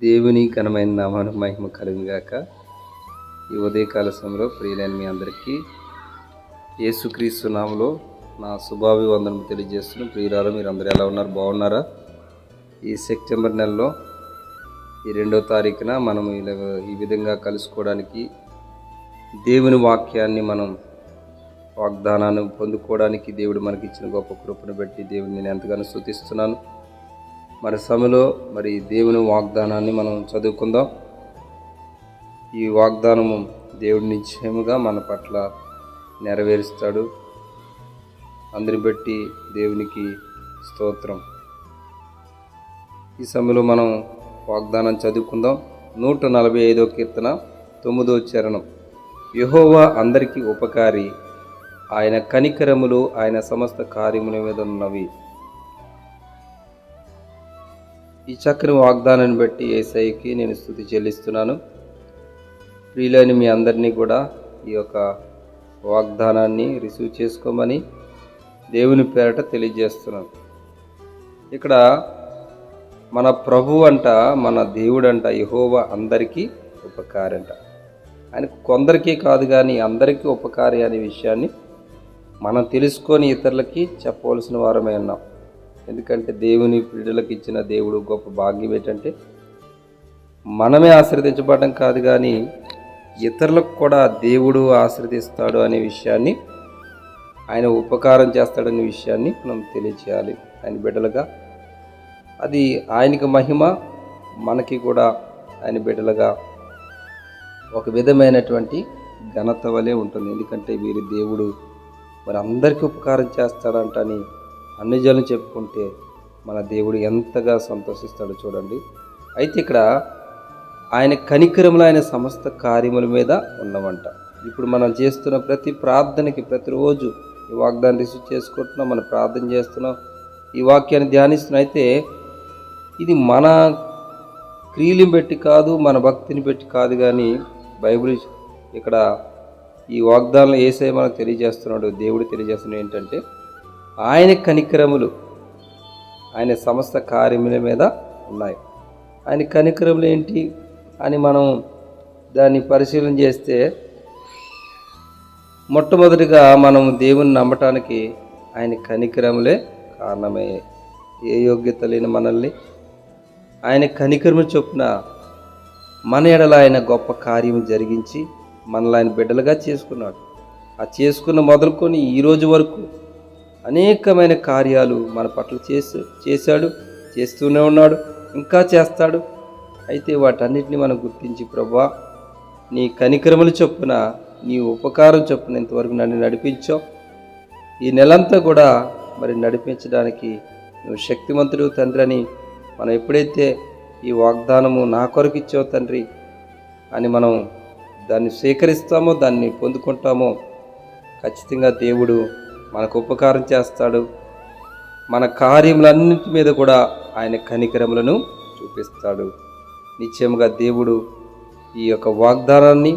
దేవుని ఘనమైన నామానికి మహిమ కలుగుగాక. ఈ ఉదయకాల సమయంలో ప్రియులైన మీ అందరికీ యేసుక్రీస్తు నామములో నా శుభాభివందనం తెలియజేస్తున్నాను. ప్రియులారా, మీరు అందరూ ఎలా ఉన్నారు? బాగున్నారా? ఈ సెప్టెంబర్ నెలలో ఈ 2వ తారీఖున మనం ఈ విధంగా కలుసుకోవడానికి, దేవుని వాక్యాన్ని మనం వాగ్దానాన్ని పొందుకోవడానికి దేవుడు మనకిచ్చిన గొప్ప కృపను బట్టి దేవుని నేను ఎంతగానో స్తుతిస్తున్నాను. మరి సమయంలో దేవుని వాగ్దానాన్ని మనం చదువుకుందాం. ఈ వాగ్దానము దేవుడి నిశ్చయముగా మన పట్ల నెరవేరుస్తాడు. అందరిని బట్టి దేవునికి స్తోత్రం. ఈ సమయంలో మనం వాగ్దానం చదువుకుందాం. 145వ కీర్తన 9వ చరణం. యెహోవా అందరికీ ఉపకారి, ఆయన కనికరములు ఆయన సమస్త కార్యముల మీద ఉన్నవి. ఈ చక్కని వాగ్దానాన్ని బట్టి యేసయ్యకి నేను స్తుతి చెల్లిస్తున్నాను. ప్రియులైన మీ అందరినీ కూడా ఈ యొక్క వాగ్దానాన్ని రిసీవ్ చేసుకోమని దేవుని పేరట తెలియజేస్తున్నాను. ఇక్కడ మన ప్రభు అంట, మన దేవుడు అంట, యెహోవా అందరికీ ఉపకారి అంట. ఆయన కొందరికీ కాదు కానీ అందరికీ ఉపకారి అనే విషయాన్ని మనం తెలుసుకొని ఇతరులకి చెప్పవలసిన వారమే ఉన్నాం. ఎందుకంటే దేవుని బిడ్డలకు ఇచ్చిన దేవుడు గొప్ప భాగ్యం ఏంటంటే మనమే ఆశీర్వదించబడడం కాదు కానీ ఇతరులకు కూడా దేవుడు ఆశీర్వదిస్తాడు అనే విషయాన్ని, ఆయన ఉపకారం చేస్తాడనే విషయాన్ని మనం తెలియచేయాలి. ఆయన బిడ్డలుగా అది ఆయనకి మహిమ, మనకి కూడా ఆయన బిడ్డలుగా ఒక విధమైనటువంటి ఘనత వలె ఉంటుంది. ఎందుకంటే వీరి దేవుడు మరి అందరికీ ఉపకారం చేస్తాడంటని అన్ని జనులు చెప్పుకుంటే మన దేవుడు ఎంతగా సంతోషిస్తాడో చూడండి. అయితే ఇక్కడ ఆయన కనికరములు ఆయన సమస్త కార్యముల మీద ఉన్నవంట. ఇప్పుడు మనం చేస్తున్న ప్రతి ప్రార్థనకి, ప్రతిరోజు ఈ వాగ్దాన్ని రిసీవ్ చేసుకుంటున్నాం, మనం ప్రార్థన చేస్తున్నాం, ఈ వాక్యాన్ని ధ్యానిస్తున్నాం. అయితే ఇది మన క్రియలను బట్టి కాదు, మన భక్తిని బట్టి కాదు కానీ బైబిల్ ఇక్కడ ఈ వాగ్దానంలో యేసయ్య మనకు తెలియజేస్తున్నాడు, దేవుడు తెలియజేస్తున్నాడు ఏంటంటే ఆయన కనికరములు ఆయన సమస్త కార్యముల మీద ఉన్నాయి. ఆయన కనికరములు ఏంటి అని మనం దాన్ని పరిశీలన చేస్తే, మొట్టమొదటిగా మనం దేవుని నమ్మటానికి ఆయన కనికరములే కారణమే. ఏ యోగ్యత లేని మనల్ని ఆయన కనికరము చొప్పున మన ఎడల ఆయన గొప్ప కార్యము జరిగించి మనల్ని ఆయన బిడ్డలుగా చేసుకున్నాడు. ఆ చేసుకున్న మొదలుకొని ఈరోజు వరకు అనేకమైన కార్యాలు మన పట్ల చేశాడు, చేస్తూనే ఉన్నాడు, ఇంకా చేస్తాడు. అయితే వాటన్నిటిని మనం గుర్తించి, ప్రభువా నీ కనికరముల చొప్పున, నీ ఉపకారం చొప్పున ఇంతవరకు నన్ను నడిపించావు. ఈ నెలంతా కూడా నడిపించడానికి నువ్వు శక్తిమంతుడు తండ్రి అని మనం ఎప్పుడైతే ఈ వాగ్దానము నా కొరకు ఇచ్చావు తండ్రి అని మనం దాన్ని స్వీకరిస్తామో, దాన్ని పొందుకుంటామో, ఖచ్చితంగా దేవుడు మనకు ఉపకారం చేస్తాడు. మన కార్యములన్నింటి మీద కూడా ఆయన కనికరములను చూపిస్తాడు. నిశ్చయముగా దేవుడు ఈ యొక్క వాగ్దానాన్ని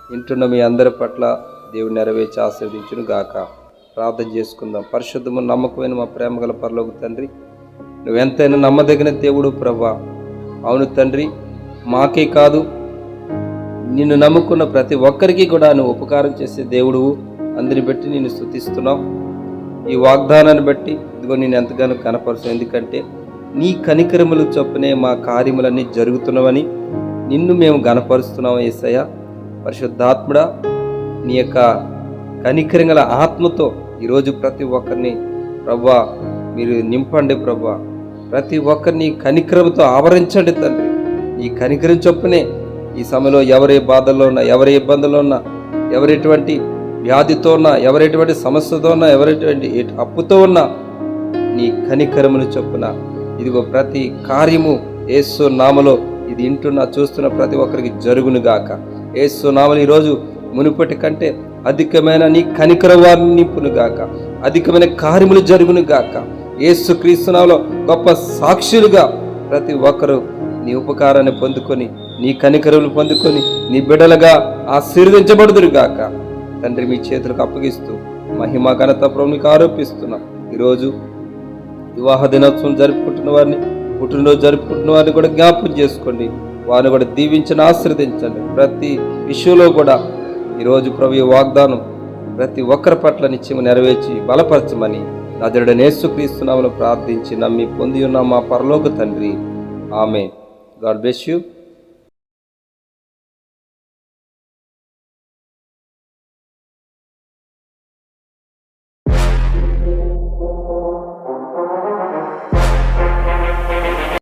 వింటున్న మీ అందరి పట్ల దేవుడు నెరవేర్చి ఆశీర్వదించును గాక. ప్రార్థన చేసుకుందాం. పరిశుద్ధము నమ్మకమైన మా ప్రేమగల పరలోక తండ్రి, నువ్వెంతైనా నమ్మదగిన దేవుడు ప్రభువా. అవును తండ్రి, మాకే కాదు నిన్ను నమ్ముకున్న ప్రతి ఒక్కరికి కూడా నువ్వు ఉపకారం చేసే దేవుడు. అందరిని బట్టి నేను స్తుతిస్తున్నావు. ఈ వాగ్దానాన్ని బట్టి ఇదిగో నేను ఎంతగానో కనపరుస్తాను. ఎందుకంటే నీ కనికరములు చొప్పునే మా కార్యములన్నీ జరుగుతున్నవని నిన్ను మేము గనపరుస్తున్నాము యేసయ్య. పరిశుద్ధాత్ముడా, నీ యొక్క కనికరంగల ఆత్మతో ఈరోజు ప్రతి ఒక్కరిని ప్రభువా మీరు నింపండి. ప్రభువా ప్రతి ఒక్కరిని కనికరంతో ఆవరించండి తండ్రి. ఈ కనికరం చొప్పునే ఈ సమయంలో ఎవరి బాధల్లో ఉన్నా, ఎవరి ఇబ్బందుల్లో ఉన్నా, ఎవరెటువంటి వ్యాధితో ఉన్నా, ఎవరెటువంటి సమస్యతో ఉన్నా, ఎవరెటువంటి అప్పుతో ఉన్నా, నీ కనికరమును చొప్పున ఇదిగో ప్రతి కార్యము యేసు నామములో ఇది వింటున్నా చూస్తున్న ప్రతి ఒక్కరికి జరుగును గాక. యేసు నామములో ఈరోజు మునుపటి కంటే అధికమైన నీ కనికరవాన్ని నింపును గాక, అధికమైన కార్యములు జరుగును గాక. యేసు క్రీస్తు నామములో గొప్ప సాక్షులుగా ప్రతి ఒక్కరూ నీ ఉపకారాన్ని పొందుకొని, నీ కనికరములు పొందుకొని నీ బిడ్డలుగా ఆశీర్వదించబడుదురు గాక. తండ్రి మీ చేతులకు అప్పగిస్తూ మహిమ ఘనత ప్రభువునికి ఆరోపిస్తున్నాం. ఈరోజు వివాహ దినోత్సవం జరుపుకుంటున్న వారిని పుట్టినరోజు జరుపుకుంటున్న వారిని కూడా జ్ఞాపకం చేసుకోండి, వారిని కూడా దీవించని ఆశీర్వదించండి. ప్రతి విషయంలో కూడా ఈరోజు ప్రభు వాగ్దానం ప్రతి ఒక్కరి పట్ల నిత్యము నెరవేర్చి బలపరచమని నజరుడైన యేసుక్రీస్తు నామములో ప్రార్థించి నమ్మి పొంది ఉన్న మా పరలోక తండ్రి, ఆమేన్. God bless you.